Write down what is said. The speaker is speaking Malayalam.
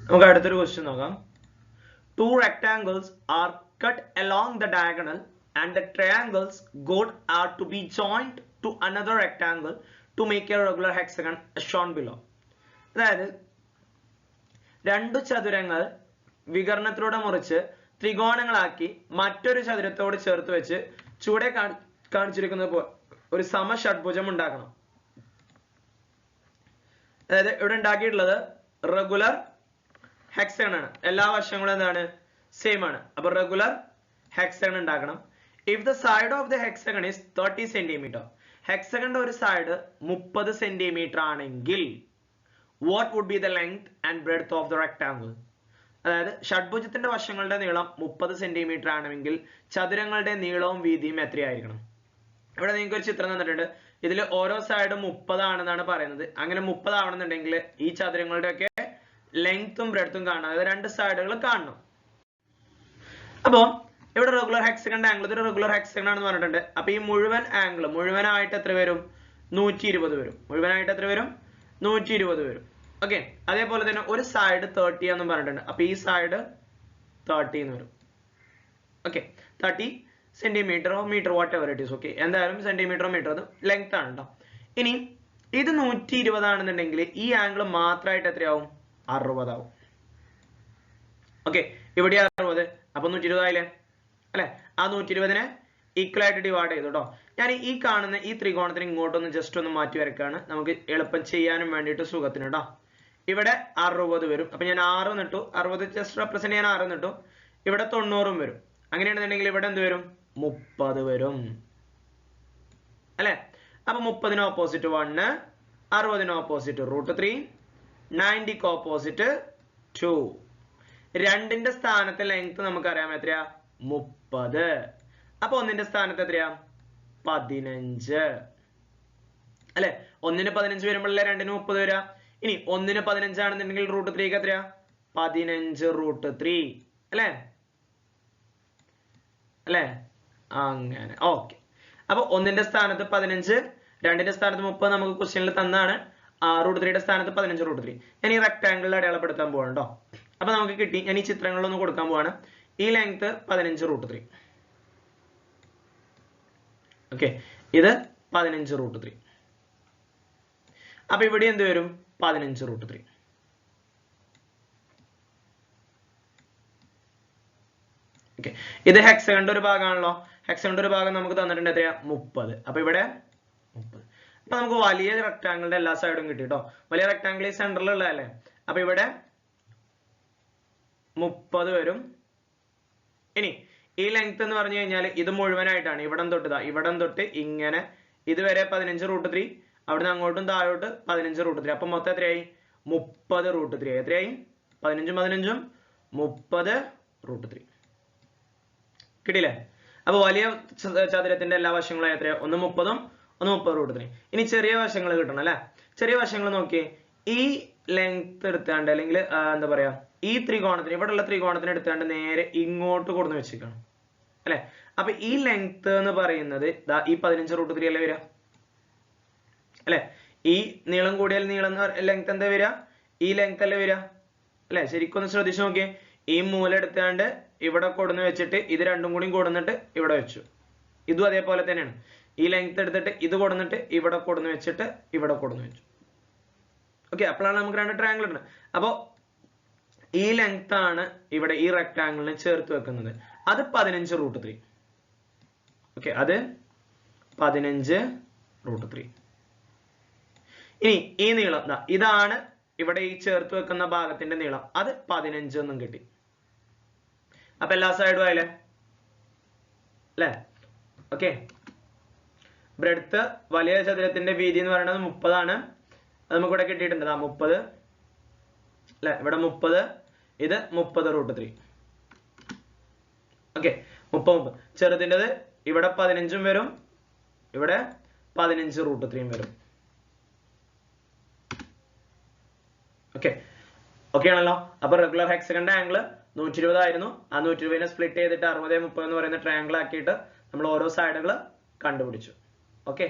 നമുക്ക് അടുത്തൊരു ക്വസ്റ്റ്യൻ നോക്കാം. Two rectangles are cut along the diagonal and the triangles are to be joined to another rectangle to make a regular hexagon as shown below. അതായത് രണ്ടു ചതുരങ്ങൾ വികരണത്തിലൂടെ മുറിച്ച് ത്രികോണങ്ങളാക്കി മറ്റൊരു ചതുരത്തോട് ചേർത്ത് വെച്ച് ചുവടെ കാണിച്ചിരിക്കുന്നത് പോലെ ഒരു സമഷഡ്ഭുജം ഉണ്ടാക്കണം. അതായത് ഇവിടെ ഉണ്ടാക്കിയിട്ടുള്ളത് റെഗുലർ ഹെക്സഗൺ ആണ്. എല്ലാ വശങ്ങളും എന്താണ്? സെയിം ആണ്. അപ്പൊ റെഗുലർ ഹെക്സഗൺ ഉണ്ടാക്കണം. If the side of the hexagon is 30 centimetre, ഹെക്സഗണിന്റെ ഒരു സൈഡ് 30 സെന്റിമീറ്റർ ആണെങ്കിൽ what would be the length and breadth of the rectangle? അതായത് ഷഡ്ഭുജത്തിന്റെ വശങ്ങളുടെ നീളം 30 സെന്റിമീറ്റർ ആണെങ്കിൽ ചതുരങ്ങളുടെ നീളവും വീതിയും എത്രയായിരിക്കണം? ഇവിടെ നിങ്ങൾക്ക് ഒരു ചിത്രം തന്നിട്ടുണ്ട്. ഇതിൽ ഓരോ സൈഡും 30 ആണെന്നാണ് പറയുന്നത്. അങ്ങനെ 30 ആവണമെന്നുണ്ടെങ്കിൽ ഈ ചതുരങ്ങളുടെ ഒക്കെ ലെങ്ത്തും ബ്രെഡ്ത്തും കാണണം. അതായത് രണ്ട് സൈഡുകൾ കാണണം. അപ്പോ ഇവിടെ റെഗുലർ ഹെക്സഗണിന്റെ ആംഗിൾ, ഇതൊരു റെഗുലർ ഹെക്സഗൺ ആണെന്ന് പറഞ്ഞിട്ടുണ്ട്. അപ്പൊ ഈ മുഴുവൻ ആംഗിൾ മുഴുവനായിട്ട് എത്ര വരും? 120 വരും. മുഴുവനായിട്ട് എത്ര വരും? 120 വരും. ഓക്കെ. അതേപോലെ തന്നെ ഒരു സൈഡ് 30 എന്നും പറഞ്ഞിട്ടുണ്ട്. അപ്പൊ ഈ സൈഡ് 30 എന്ന് വരും. ഓക്കെ. 30 സെന്റിമീറ്ററോ metre whatever it is. Okay. എന്തായാലും സെന്റിമീറ്ററോ മീറ്റർ അത് ലെങ്ത് ആണ് കേട്ടോ. ഇനി ഇത് 120 ആണെന്നുണ്ടെങ്കിൽ ഈ ആംഗിൾ മാത്രമായിട്ട് എത്രയാവും? 60 ആവും. ഓക്കെ. ഇവിടെ 60, അപ്പൊ 120 ആയില്ലേ അല്ലെ? ആ 120നെ ഈക്വൽ ആയിട്ട് ഡിവൈഡ് ചെയ്തു കേട്ടോ. ഞാൻ ഈ കാണുന്ന ഈ ത്രികോണത്തിന് ഇങ്ങോട്ടൊന്ന് ജസ്റ്റ് ഒന്ന് മാറ്റി വരക്കാണ്, നമുക്ക് എളുപ്പം ചെയ്യാനും വേണ്ടിയിട്ട് സുഖത്തിന് കേട്ടോ. ഇവിടെ 60 വരും. അപ്പൊ ഞാൻ 6 നിട്ടു. 60 ജസ്റ്റ് റെപ്രസെന്റ് ചെയ്യാൻ 6 നിട്ടു. ഇവിടെ 90 വരും. അങ്ങനെയാണെന്നുണ്ടെങ്കിൽ ഇവിടെ എന്ത് വരും? 30 വരും അല്ലെ? അപ്പൊ 30ന് ഓപ്പോസിറ്റ് 1, 60ന് ഓപ്പോസിറ്റ് √3, 90ക്ക് ഓപ്പോസിറ്റ് 2. രണ്ടിന്റെ സ്ഥാനത്തെ ലെങ്ത് നമുക്കറിയാം എത്രയാ? 30. അപ്പൊ ഒന്നിന്റെ സ്ഥാനത്ത് എത്രയാ? 15 അല്ലെ? 1ന് 15 വരുമ്പോഴല്ലേ 2ന് 30 വരാ. ഇനി 1ന് 15 ആണെന്നുണ്ടെങ്കിൽ √3ക്ക് എത്രയാ? 15 √3 അല്ലെ? അല്ലെ? അങ്ങനെ. ഓക്കെ. അപ്പൊ ഒന്നിന്റെ സ്ഥാനത്ത് 15, രണ്ടിന്റെ സ്ഥാനത്ത് 30 നമുക്ക് ക്വസ്റ്റ്യനിൽ തന്നാണ്. √3യുടെ സ്ഥാനത്ത് 15 √3. ഞാൻ ഈ റെക്ടാംഗിളിൽ അടയാളപ്പെടുത്താൻ പോവാണ് കേട്ടോ. അപ്പൊ നമുക്ക് കിട്ടി. ഞാൻ ഈ ചിത്രങ്ങളൊന്നും കൊടുക്കാൻ പോവാണ്. ഈ ലെങ്ത് 15 √3. ഓക്കെ. ഇത് 15 √3. അപ്പൊ ഇവിടെ എന്ത് വരും? 15 √3. ഓക്കെ. ഇത് ഹെക്സഗണിന്റെ ഒരു ഭാഗമാണല്ലോ. ഹെക്സഗണിന്റെ ഒരു ഭാഗം നമുക്ക് തന്നിട്ടുണ്ട് എത്രയാ? 30. അപ്പൊ ഇവിടെ 30. അപ്പൊ നമുക്ക് വലിയ റെക്ടാംഗിളിന്റെ എല്ലാ സൈഡും കിട്ടി കേട്ടോ. വലിയ റെക്ടാംഗിൾ ഈ സെന്ററിൽ ഉള്ളതല്ലേ. അപ്പൊ ഇവിടെ 30 വരും. ഇനി ഈ ലെങ്ത് എന്ന് പറഞ്ഞു കഴിഞ്ഞാൽ ഇത് മുഴുവനായിട്ടാണ്. ഇവിടം തൊട്ട് ഇങ്ങനെ ഇതുവരെ 15 √3, അവിടുന്ന് അങ്ങോട്ടും താഴോട്ട് 15 √3. അപ്പൊ മൊത്തം എത്രയായി? 30 √3 ആയി. എത്രയായി? 15ഉം 15ഉം 30 √3 കിട്ടിയില്ലേ? അപ്പൊ വലിയ ചതുരത്തിന്റെ എല്ലാ വശങ്ങളും എത്രയാ? ഒന്ന് 30ഉം ഒന്ന് 30 √3. ഇനി ചെറിയ വശങ്ങൾ കിട്ടണം അല്ലെ? ചെറിയ വശങ്ങൾ നോക്കിയേ. ഈ ലെങ്ത് എടുത്താണ്ട് അല്ലെങ്കിൽ എന്താ പറയാ, ഈ ത്രികോണത്തിന്, ഇവിടെ ഉള്ള ത്രികോണത്തിന് എടുത്താണ്ട് നേരെ ഇങ്ങോട്ട് കൊടുന്ന് വെച്ചിരിക്കണം അല്ലെ? അപ്പൊ ഈ ലെങ്ത് എന്ന് പറയുന്നത് ഈ 15 √3 അല്ലേ വരിക അല്ലെ? ഈ നീളം കൂടിയാൽ ലെങ്ത് എന്താ വരിക? ഈ ലെങ്ത് അല്ലേ വരിക അല്ലെ? ശരിക്കും ഒന്ന് ശ്രദ്ധിച്ചു നോക്കിയേ. ഈ മൂല എടുത്താണ്ട് ഇവിടെ കൊടുന്ന് വെച്ചിട്ട് ഇത് രണ്ടും കൂടി കൊടുന്നിട്ട് ഇവിടെ വെച്ചു. ഇതും അതേപോലെ തന്നെയാണ്. ഈ ലെങ്ത് എടുത്തിട്ട് ഇത് കൊടുന്നിട്ട് ഇവിടെ കൊടുന്ന് വെച്ചിട്ട് ഇവിടെ കൊടുന്ന് വെച്ചു. ഓക്കെ. അപ്പോഴാണ് നമുക്ക് രണ്ട് ട്രയാങ്കിൾ ഉണ്ട്. അപ്പോ ഈ ലെങ്ത് ആണ് ഇവിടെ ഈ റെക്ടാംഗിളിന് ചേർത്ത് വെക്കുന്നത്. അത് 15 √3. ഓക്കെ. അത് 15 √3. ഇനി ഈ നീളം ഇതാണ് ഇവിടെ ഈ ചേർത്ത് വെക്കുന്ന ഭാഗത്തിന്റെ നീളം. അത് 15 എന്നും കിട്ടി. അപ്പൊ എല്ലാ സൈഡും ആയില്ലേ അല്ലെ? ഓക്കെ. ബ്രെഡ്ത്ത് വലിയ ചതുരത്തിന്റെ വീതി എന്ന് പറയുന്നത് 30 ആണ്. അത് നമുക്ക് ഇവിടെ കിട്ടിയിട്ടുണ്ട്. 30 അല്ലെ? ഇവിടെ 30, ഇത് 30 √3. ഓക്കെ. 30. ചെറുതിൻ്റെത് ഇവിടെ 15ഉം വരും, ഇവിടെ 15 √3 വരും. ഓക്കെ. ഓക്കെ ആണല്ലോ? അപ്പൊ റെഗുലർ ഹെക്സഗണിന്റെ ആംഗിൾ 120 ആയിരുന്നു. ആ 120നെ സ്പ്ലിറ്റ് ചെയ്തിട്ട് 60, 30 എന്ന് പറയുന്ന ട്രയാംഗിൾ ആക്കിയിട്ട് നമ്മൾ ഓരോ സൈഡുകൾ കണ്ടുപിടിച്ചു. ഓക്കെ.